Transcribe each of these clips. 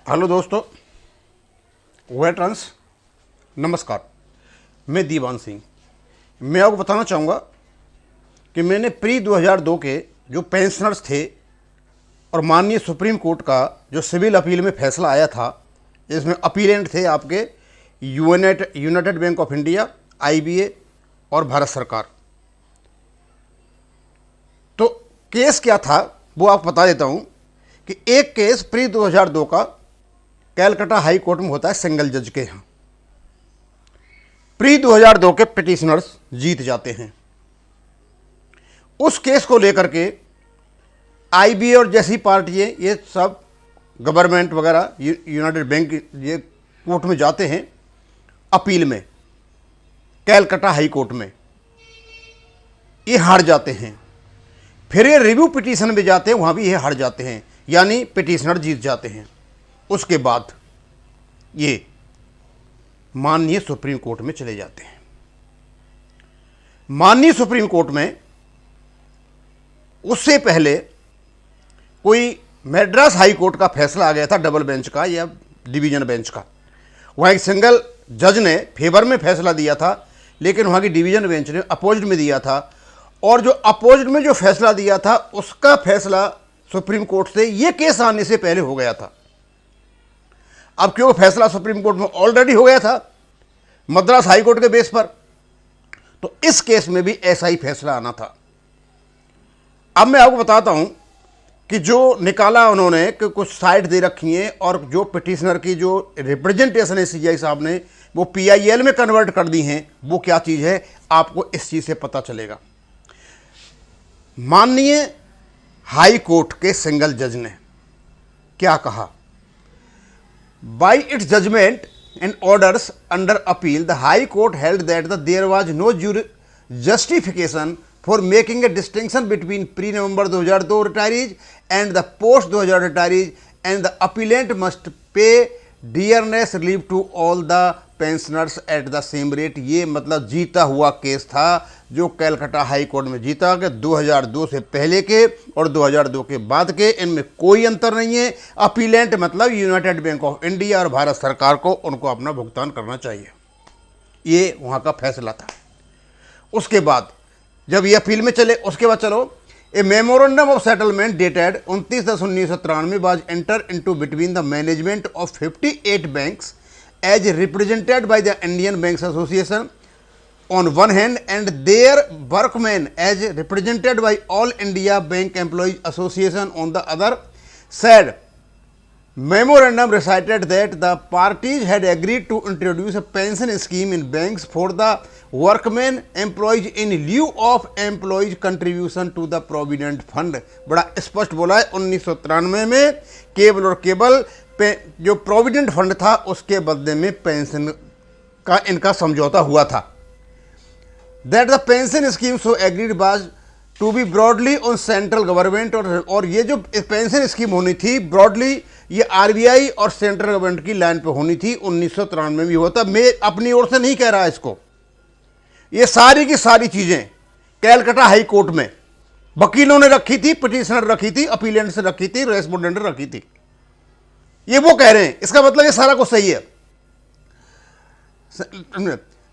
Hello दोस्तों, veterans नमस्कार। मैं दीवान सिंह। मैं आपको बताना चाहूँगा कि मैंने प्री 2002 के जो पेंशनर्स थे और माननीय सुप्रीम कोर्ट का जो सिविल अपील में फैसला आया था, इसमें अपीलेंट थे आपके United Bank of India, IBA और भारत सरकार। तो केस क्या था वो आपको बता देता हूँ कि एक केस प्री 2002 का कैलकाटा हाई कोर्ट में होता है सिंगल जज के यहाँ। प्री 2002 के पिटिशनर्स जीत जाते हैं। उस केस को लेकर के IBA और जैसी पार्टियाँ ये सब गवर्नमेंट वगैरह यूनाइटेड बैंक ये कोर्ट में जाते हैं अपील में, कैलकाटा हाई कोर्ट में। ये हार जाते हैं। फिर ये रिव्यू पिटीशन में जाते हैं, वहाँ भी ये हार जाते हैं, यानी पिटिशनर जीत जाते हैं। उसके बाद ये माननीय सुप्रीम कोर्ट में चले जाते हैं। माननीय सुप्रीम कोर्ट में उससे पहले कोई मद्रास हाई कोर्ट का फैसला आ गया था, डबल बेंच का या डिवीजन बेंच का। वहाँ एक सिंगल जज ने फेवर में फैसला दिया था, लेकिन वहाँ की डिवीजन बेंच ने अपोजिट में दिया था। और जो अपोजिट में जो फैसला दिया था उसका फैसला सुप्रीम कोर्ट से ये केस आने से पहले हो गया था। अब क्योंकि फैसला सुप्रीम कोर्ट में ऑलरेडी हो गया था मद्रास हाई कोर्ट के बेस पर, तो इस केस में भी ऐसा ही फैसला आना था। अब मैं आपको बताता हूं कि जो निकाला उन्होंने कि कुछ साइट दे रखी हैं और जो पिटिशनर की जो रिप्रेजेंटेशन है CI साहब ने वो PIL में कन्वर्ट कर दी हैं, वो क्या चीज़ है आपको इस चीज़ से पता चलेगा। माननीय हाई कोर्ट के सिंगल जज ने क्या कहा? By its judgment and orders under appeal, the High Court held that there was no justification for making a distinction between pre-November 2002 retirees and the post-2000 retirees, and the appellant must pay dearness relief to all the pensioners at the same rate। ये मतलब जीता हुआ case था जो Calcutta high court में जीता कि 2002 से पहले के और 2002 के बाद के, इनमें कोई अंतर नहीं है। अपीलेंट मतलब यूनाइटेड बैंक ऑफ इंडिया और भारत सरकार को उनको अपना भुगतान करना चाहिए। ये वहाँ का फैसला था। उसके बाद जब ये अपील में चले, उसके बाद चलो a memorandum of settlement dated 29/10/1993 was enter into between the management of 58 banks as represented by the Indian banks association on one hand and their workmen as represented by All India Bank Employees Association on the other, said memorandum recited that the parties had agreed to introduce a pension scheme in banks for the workmen employees in lieu of employees contribution to the provident fund। बड़ा स्पष्ट बोला है, 1993 में केवल और केवल जो provident fund था उसके बदले में पेंशन का इनका समझौता हुआ था। That the pension scheme so agreed was to be broadly on central government, और ये जो पेंशन स्कीम होनी थी ब्रॉडली ये RBI और सेंट्रल गवर्नमेंट की लाइन पे होनी थी। 1993 में भी होता। मैं अपनी ओर से नहीं कह रहा इसको, ये सारी की सारी चीज़ें कैलकाटा हाई कोर्ट में वकीलों ने रखी थी, पिटिशनर रखी थी, अपीलेंट से रखी थी, रेस्पोंडेंट रखी थी। ये वो कह रहे हैं, इसका मतलब ये सारा कुछ सही है।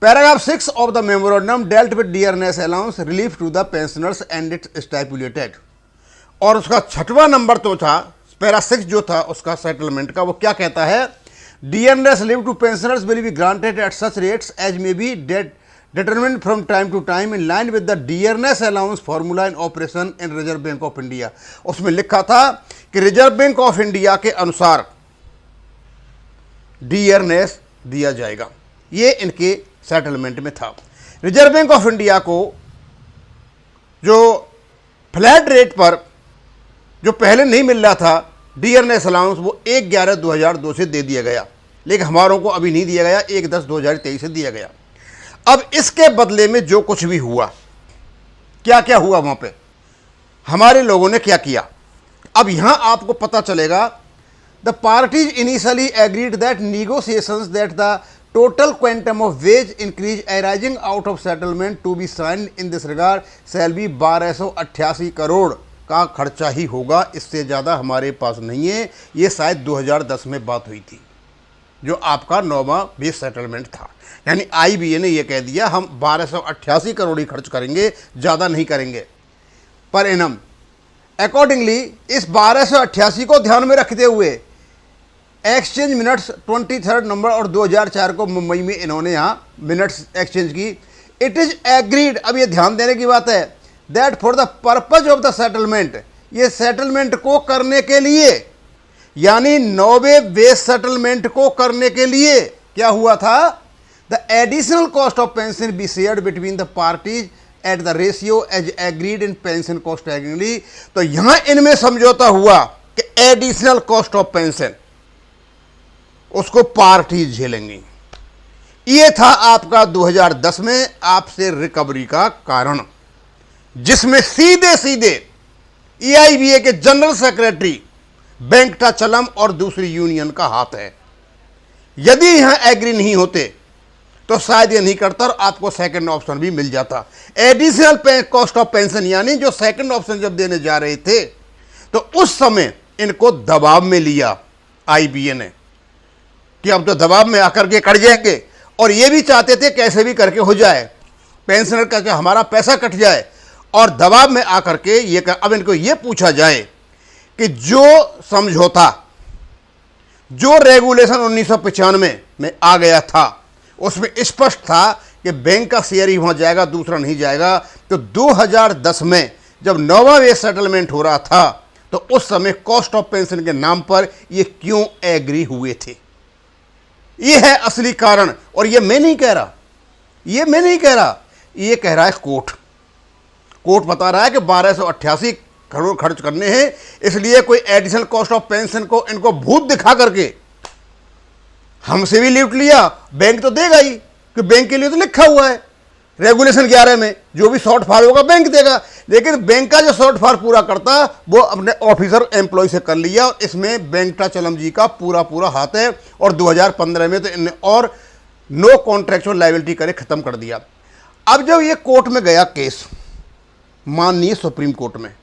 Paragraph 6 of the memorandum dealt with dearness allowance relief to the pensioners and it stipulated, और उसका 6वां नंबर तो था, पैरा 6 जो था उसका सेटलमेंट का, वो क्या कहता है? dearness relief to pensioners will be granted at such rates as may be determined from time to time in line with the dearness allowance formula in operation in Reserve Bank of India। उसमें लिखा था कि reserve bank of India के अनुसार dearness दिया जाएगा। ये इनके सेटलमेंट में था। रिजर्व बैंक ऑफ इंडिया को जो फ्लैट रेट पर जो पहले नहीं मिल रहा था डियरनेस अलाउंस, वो 1/11/2002 से दे दिया गया, लेकिन हमारों को अभी नहीं दिया गया, 1/10/2023 से दिया गया। अब इसके बदले में जो कुछ भी हुआ, क्या क्या हुआ वहां पे, हमारे लोगों ने क्या किया, अब यहां आपको पता चलेगा। The parties initially agreed that negotiations that the total quantum of wage increase arising out of settlement to be signed in this regard shall be 1288 crore का खर्चा ही होगा, इससे ज़्यादा हमारे पास नहीं है। ये शायद 2010 में बात हुई थी, जो आपका 9वां बेस सेटलमेंट था। यानी आईबीए ने यह कह दिया हम 1288 करोड़ ही खर्च करेंगे, ज़्यादा नहीं करेंगे पर एनम। अकॉर्डिंगली इस 1288 को ध्यान में रखते हुए एक्सचेंज मिनट्स 23 नवंबर और 2004 को मुंबई में इन्होंने यहाँ मिनट्स एक्सचेंज की। इट इज एग्रीड, अब ये ध्यान देने की बात है, that for the purpose of the settlement, ये सेटलमेंट को करने के लिए, यानी 9वें बेस सेटलमेंट को करने के लिए क्या हुआ था, the additional cost of pension be shared between the parties at the ratio as agreed in pension cost agreedly. तो यहां इनमें समझौता हुआ कि एडिशनल कॉस्ट ऑफ पेंशन उसको पार्टीज झेलेंगी। ये था आपका 2010 में आपसे रिकवरी का कारण, जिसमें सीधे सीधे EIBA के जनरल सेक्रेटरी वेंकटाचलम और दूसरी यूनियन का हाथ है। यदि यहां एग्री नहीं होते तो शायद ये नहीं करता और आपको सेकंड ऑप्शन भी मिल जाता, एडिशनल कॉस्ट ऑफ पेंशन। यानी जो सेकंड ऑप्शन जब देने जा रहे थे तो उस समय इनको दबाव में लिया IBA ने कि अब तो दबाव में आकर के कट जाएंगे, और ये भी चाहते थे कैसे भी करके हो जाए, पेंशनर का हमारा पैसा कट जाए, और दबाव में आकर के ये अब इनको ये पूछा जाए कि जो समझौता, जो रेगुलेशन 1995 में आ गया था उसमें स्पष्ट था कि बैंक का शेयर ही वहां जाएगा, दूसरा नहीं जाएगा। तो 2010 में जब 9वां बेस सेटलमेंट हो रहा था तो उस समय कॉस्ट ऑफ पेंशन के नाम पर ये क्यों एग्री हुए थे, ये है असली कारण। और ये मैं नहीं कह रहा, ये मैं नहीं कह रहा, ये कह रहा है कोर्ट। कोर्ट बता रहा है कि 1288 करोड़ खर्च करने हैं, इसलिए कोई एडिशनल कॉस्ट ऑफ पेंशन को इनको भूत दिखा करके हमसे भी लूट लिया, बैंक तो देगा ही, कि बैंक के लिए तो लिखा हुआ है रेगुलेशन 11 में जो भी शॉर्टफॉल होगा बैंक देगा। लेकिन बैंक का जो शॉर्टफॉल पूरा करता वो अपने ऑफिसर एम्प्लॉय से कर लिया, और इसमें वेंकटाचलम जी का पूरा हाथ है। और 2015 में तो इनने और नो कॉन्ट्रैक्चुअल लायबिलिटी करे खत्म कर दिया। अब जब ये कोर्ट में गया केस, माननीय सुप्रीम कोर्ट में,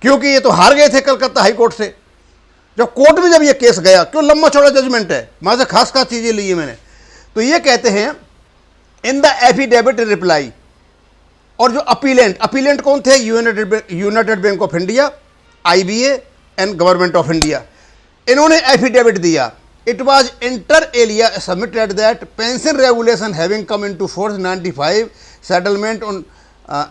क्योंकि ये तो हार गए थे कलकत्ता हाई कोर्ट से, जब कोर्ट में जब ये केस गया, क्यों लंबा चौड़ा जजमेंट है, वहां से खास चीजें ली है मैंने, तो ये कहते हैं इन द एफिडेविट रिप्लाई, और जो अपीलेंट कौन थे, United Bank of India, IBA and government of India, इन्होंने एफिडेविट दिया। It was inter alia submitted that pension regulation having come into force 95 settlement on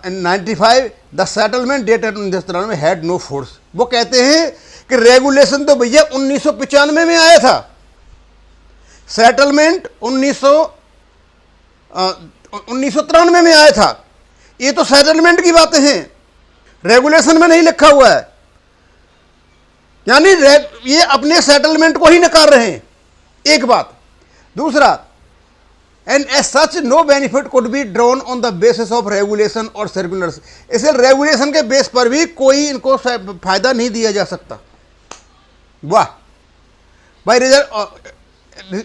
in 95 the settlement dated in this में had no force. वो कहते हैं कि regulation तो भैया 1995 में आया था, सेटलमेंट 1993 में आया था। ये तो सेटलमेंट की बातें हैं, रेगुलेशन में नहीं लिखा हुआ है। यानी ये अपने सेटलमेंट को ही नकार रहे हैं, एक बात। दूसरा, and as such no benefit could be drawn on the basis of regulation और सर्कुलर्स। इसे रेगुलेशन के बेस पर भी कोई इनको फायदा नहीं दिया जा सकता। वाह भाई,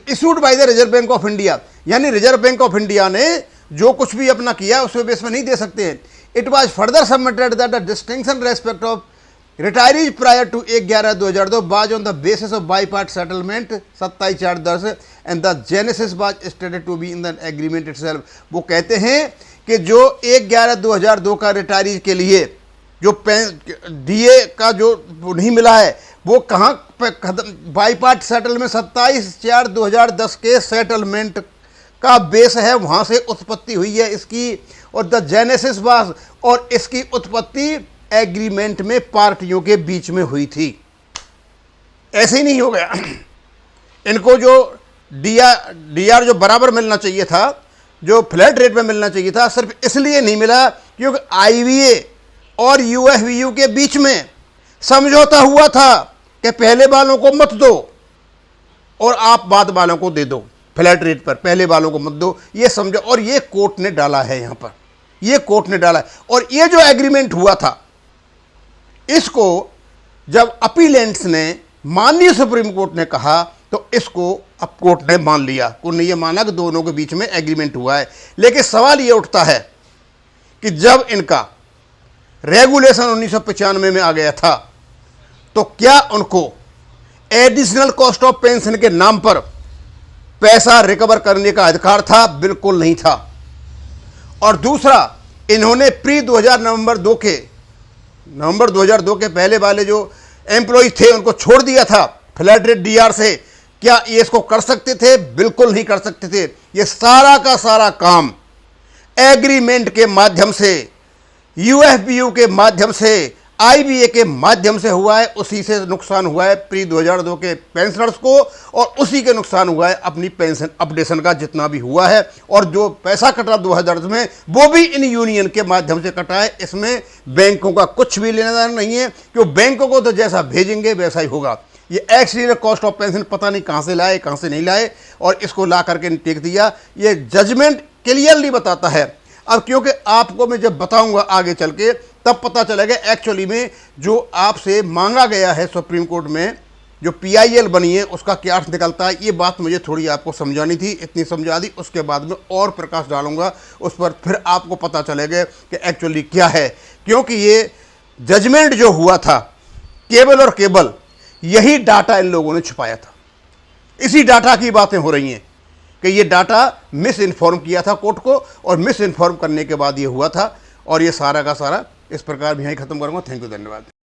issued by the reserve bank of India, यानी रिजर्व बैंक ऑफ इंडिया ने जो कुछ भी अपना किया उसके बेस में नहीं दे सकते हैं। It was further submitted that the distinction respect of retirees prior to 1/11/2002 was on the basis of bipartite settlement 27/4/10 and the genesis was stated to be in the agreement itself. वो कहते हैं कि जो 1/11/2002 का retirees के लिए जो DA का जो नहीं मिला है, वो कहाँ बाई पार्ट सेटलमेंट 27/4/2010 के सेटलमेंट का बेस है, वहाँ से उत्पत्ति हुई है इसकी। और द जेनेसिस वाज, और इसकी उत्पत्ति एग्रीमेंट में पार्टियों के बीच में हुई थी। ऐसे ही नहीं हो गया, इनको जो डीआर जो बराबर मिलना चाहिए था, जो फ्लैट रेट में मिलना चाहिए था, सिर्फ इसलिए नहीं मिला क्योंकि IBA और UFBU के बीच में समझौता हुआ था कि पहले वालों को मत दो और आप बाद वालों को दे दो, फ्लैट रेट पर पहले वालों को मत दो, ये समझो। और ये कोर्ट ने डाला है यहाँ पर, ये कोर्ट ने डाला है। और ये जो एग्रीमेंट हुआ था, इसको जब अपीलेंट्स ने माननीय सुप्रीम कोर्ट ने कहा तो इसको अब कोर्ट ने मान लिया, कोर्ट ने ये माना कि दोनों के बीच में एग्रीमेंट हुआ है। लेकिन सवाल ये उठता है कि जब इनका रेगुलेशन 1995 में आ गया था, तो क्या उनको एडिशनल कॉस्ट ऑफ पेंशन के नाम पर पैसा रिकवर करने का अधिकार था? बिल्कुल नहीं था। और दूसरा, इन्होंने प्री 2000 नवंबर 2002 के पहले वाले जो एम्प्लॉय थे उनको छोड़ दिया था फ्लैट रेट डीआर से। क्या ये इसको कर सकते थे? बिल्कुल नहीं कर सकते थे। ये सारा का सारा काम एग्रीमेंट के माध्यम से, यूएफबीयू के माध्यम से, आईबीए के माध्यम से हुआ है। उसी से नुकसान हुआ है प्री 2002 के पेंशनर्स को, और उसी के नुकसान हुआ है अपनी पेंशन अपडेशन का जितना भी हुआ है। और जो पैसा कटा 2010 में, वो भी इन यूनियन के माध्यम से कटा है। इसमें बैंकों का कुछ भी लेना देना नहीं है, क्योंकि बैंकों को तो जैसा भेजेंगे वैसा ही होगा। ये एक्सीडेंट कॉस्ट ऑफ पेंशन पता नहीं कहाँ से लाए, कहाँ से नहीं लाए, और इसको ला करके टेक दिया। ये जजमेंट क्लियरली बताता है। अब क्योंकि आपको मैं जब बताऊंगा आगे चल के, तब पता चलेगा एक्चुअली में जो आपसे मांगा गया है सुप्रीम कोर्ट में, जो पीआईएल बनी है, उसका क्या अर्थ निकलता है। ये बात मुझे थोड़ी आपको समझानी थी, इतनी समझा दी। उसके बाद में और प्रकाश डालूंगा उस पर, फिर आपको पता चलेगा कि एक्चुअली क्या है। क्योंकि ये जजमेंट जो हुआ था केवल और केवल यही डाटा इन लोगों ने छुपाया था। इसी डाटा की बातें हो रही हैं कि ये डाटा मिस इन्फॉर्म किया था कोर्ट को, और मिस इन्फॉर्म करने के बाद ये हुआ था। और ये सारा का सारा इस प्रकार भी यहीं ख़त्म करूँगा। थैंक यू, धन्यवाद।